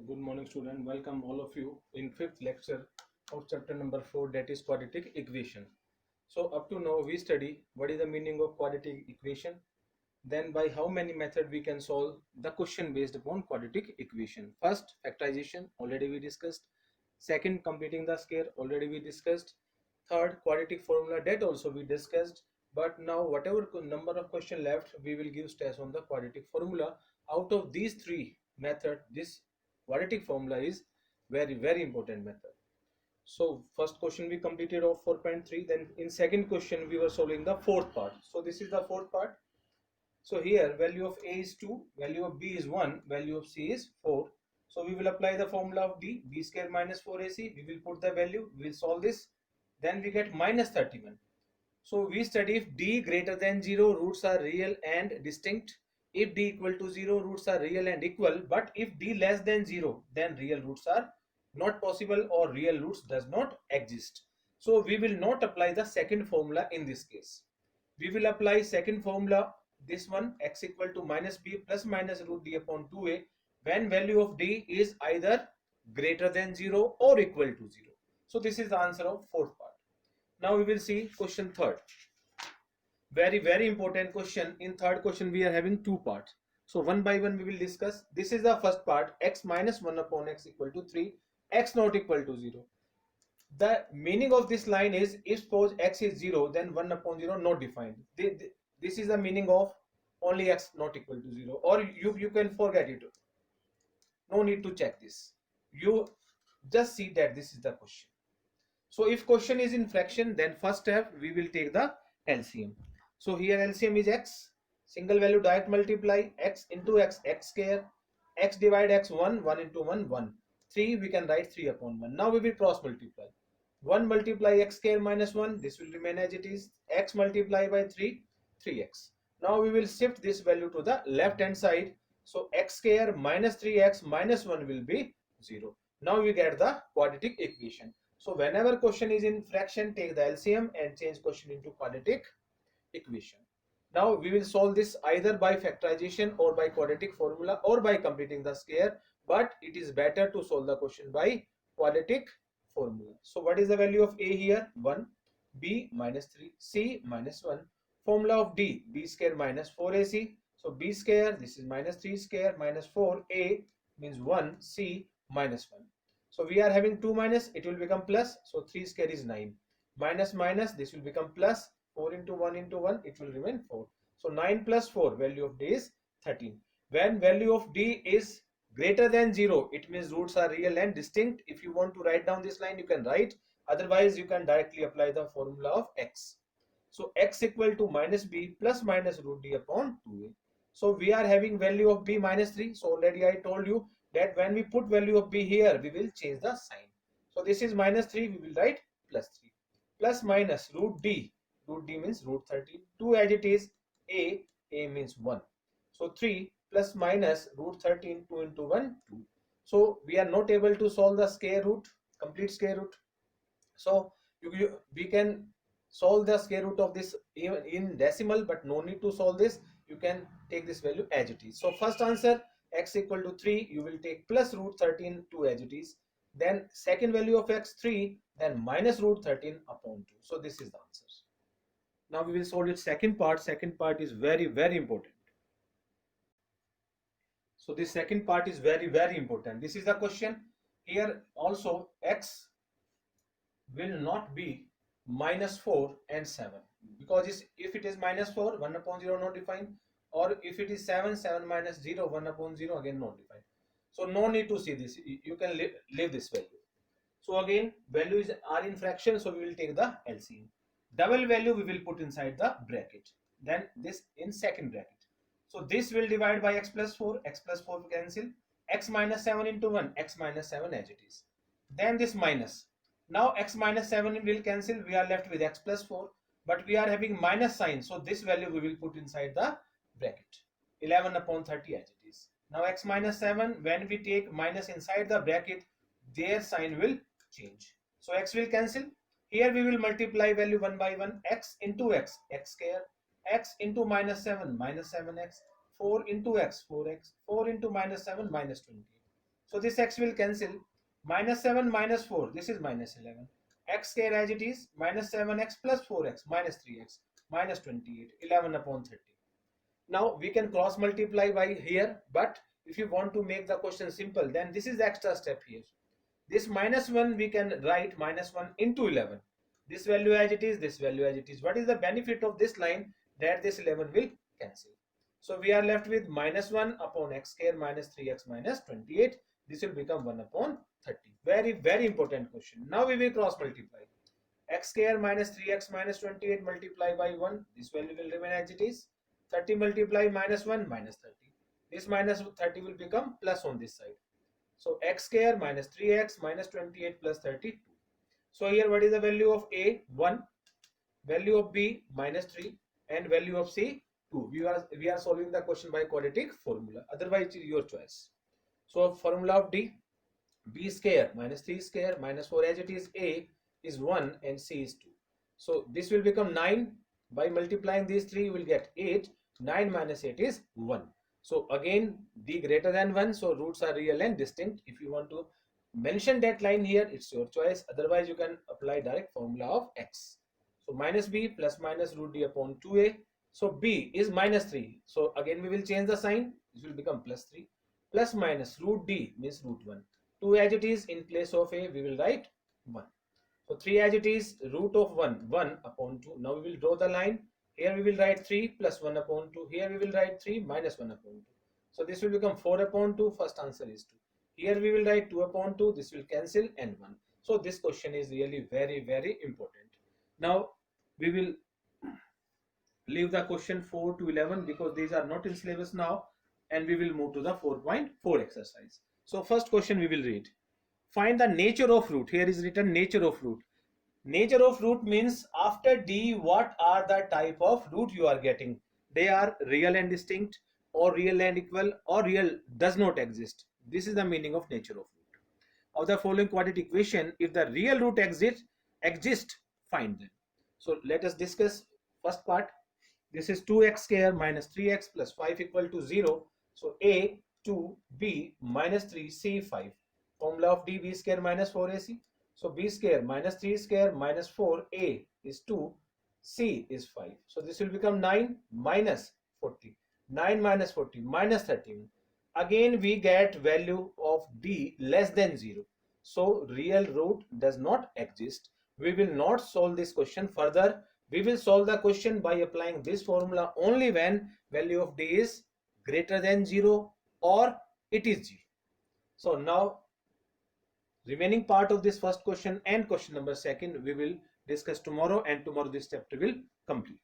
Good morning, student. Welcome all of you in fifth lecture of chapter number 4, that is quadratic equation. So up to now we study what is the meaning of quadratic equation, then by how many method we can solve the question based upon quadratic equation. First, factorization, already we discussed. Second, completing the square, already we discussed. Third, quadratic formula, that also we discussed. But now whatever number of question left, we will give stress on the quadratic formula. Out of these three method, this quadratic formula is very important method. So first question we completed of 4.3. Then in second question we were solving the fourth part. So this is the fourth part. So here value of a is 2, value of b is 1, value of c is 4. So we will apply the formula of b square minus 4ac. We will put the value, we will solve this. Then we get minus 31. So we study if d greater than 0, roots are real and distinct. If d equal to 0, roots are real and equal. But if d less than 0, then real roots are not possible or real roots does not exist. So we will not apply the second formula in this case. We will apply second formula, this one, x equal to minus b plus minus root d upon 2a, when value of d is either greater than 0 or equal to 0. So this is the answer of fourth part. Now we will see question third. Very important question. In third question we are having two parts. So one by one we will discuss. This is the first part, x minus 1 upon x equal to 3, x not equal to 0. The meaning of this line is, if suppose x is 0, then 1 upon 0 not defined. This is the meaning of only x not equal to 0, or you can forget it. No need to check this. You just see that this is the question. So if question is in fraction, then first step we will take the LCM. So here LCM is x, single value direct multiply, x into x, x square, x divide x, 1 into 1, 1. 3 we can write 3 upon 1. Now we will cross multiply. 1 multiply x square minus 1, this will remain as it is. X multiply by 3, 3x. Now we will shift this value to the left hand side. So x square minus 3x minus 1 will be 0. Now we get the quadratic equation. So whenever question is in fraction, take the LCM and change question into quadratic equation. Now we will solve this either by factorization or by quadratic formula or by completing the square, but it is better to solve the question by quadratic formula. So what is the value of a here? 1, b minus 3, c minus 1. Formula of d, b square minus 4ac. So b square, this is minus 3 square minus 4, a means 1, c minus 1. So we are having 2 minus, it will become plus. So 3 square is 9. Minus minus, this will become plus. 4 into 1 into 1, it will remain 4. So 9 plus 4, value of d is 13. When value of d is greater than 0, it means roots are real and distinct. If you want to write down this line, you can write. Otherwise, you can directly apply the formula of x. So x equal to minus b plus minus root d upon 2a. So we are having value of b minus 3. So already I told you that when we put value of b here, we will change the sign. So this is minus 3, we will write plus 3. Plus minus root d means root 13. 2 as it is, a means 1. So 3 plus minus root 13, 2 into 1, 2. So we are not able to solve the square root, complete square root. So we can solve the square root of this even in decimal, but no need to solve this. You can take this value as it is. So first answer, x equal to 3, you will take plus root 13, 2 as it is. Then second value of x, 3, then minus root 13 upon 2. So this is the answer. Now we will solve it second part. Second part is very important. So this second part is very important. This is the question. Here also x will not be minus 4 and 7, because if it is minus 4, 1 upon 0 not defined, or if it is 7, 7 minus 0, 1 upon 0 again not defined. So no need to see this. You can leave this value. So again, values are in fraction, so we will take the LCM. Double value we will put inside the bracket, then this in second bracket. So this will divide by x plus 4, x plus 4 cancel, x minus 7 into 1, x minus 7 as it is. Then this minus. Now x minus 7 will cancel, we are left with x plus 4, but we are having minus sign, so this value we will put inside the bracket, 11 upon 30 as it is. Now x minus 7, when we take minus inside the bracket, their sign will change. So x will cancel. Here we will multiply value one by one, x into x, x square, x into minus 7, minus 7x, 4 into x, 4x, 4 into minus 7, minus 20. So this x will cancel. Minus 7 minus 4, this is minus 11. X square as it is, minus 7x plus 4x minus 3x minus 28, 11 upon 30. Now we can cross multiply by here, but if you want to make the question simple, then this is the extra step here. This minus 1 we can write minus 1 into 11. This value as it is, this value as it is. What is the benefit of this line? That this 11 will cancel. So we are left with minus 1 upon x square minus 3x minus 28. This will become 1 upon 30. Very, very important question. Now we will cross multiply. X square minus 3x minus 28 multiply by 1. This value will remain as it is. 30 multiply minus 1 minus 30. This minus 30 will become plus on this side. So x square minus 3x minus 28 plus 32. So here what is the value of A? 1. Value of B? Minus 3. And value of C? 2. We are solving the question by quadratic formula. Otherwise it is your choice. So formula of D, B square minus 3 square minus 4 as it is, A is 1 and C is 2. So this will become 9. By multiplying these 3 you will get 8. 9 minus 8 is 1. So again D greater than 1, so roots are real and distinct. If you want to mention that line here, it's your choice. Otherwise you can apply direct formula of X. So minus B plus minus root D upon 2A. So B is minus 3. So again we will change the sign. This will become plus 3. Plus minus root D means root 1. 2 as it is, in place of A we will write 1. So 3 as it is, root of 1, 1 upon 2. Now we will draw the line. Here we will write 3 plus 1 upon 2. Here we will write 3 minus 1 upon 2. So this will become 4 upon 2. First answer is 2. Here we will write 2 upon 2. This will cancel and 1. So this question is really very, very important. Now we will leave the question 4 to 11 because these are not in syllabus now, and we will move to the 4.4 exercise. So first question we will read. Find the nature of root. Here is written nature of root. Nature of root means after D, what are the type of root you are getting? They are real and distinct, or real and equal, or real does not exist. This is the meaning of nature of root. Of the following quadratic equation, if the real root exist, find them. So let us discuss first part. This is 2x square minus 3x plus 5 equal to 0. So A 2, B minus 3, C 5. Formula of D, B square minus 4AC. So B square minus 3 square minus 4A is 2, C is 5. So this will become 9 minus 40. 9 minus 40 minus 13. Again we get value of D less than 0. So real root does not exist. We will not solve this question further. We will solve the question by applying this formula only when value of D is greater than 0 or it is 0. So now remaining part of this first question and question number second we will discuss tomorrow, and tomorrow this chapter will complete.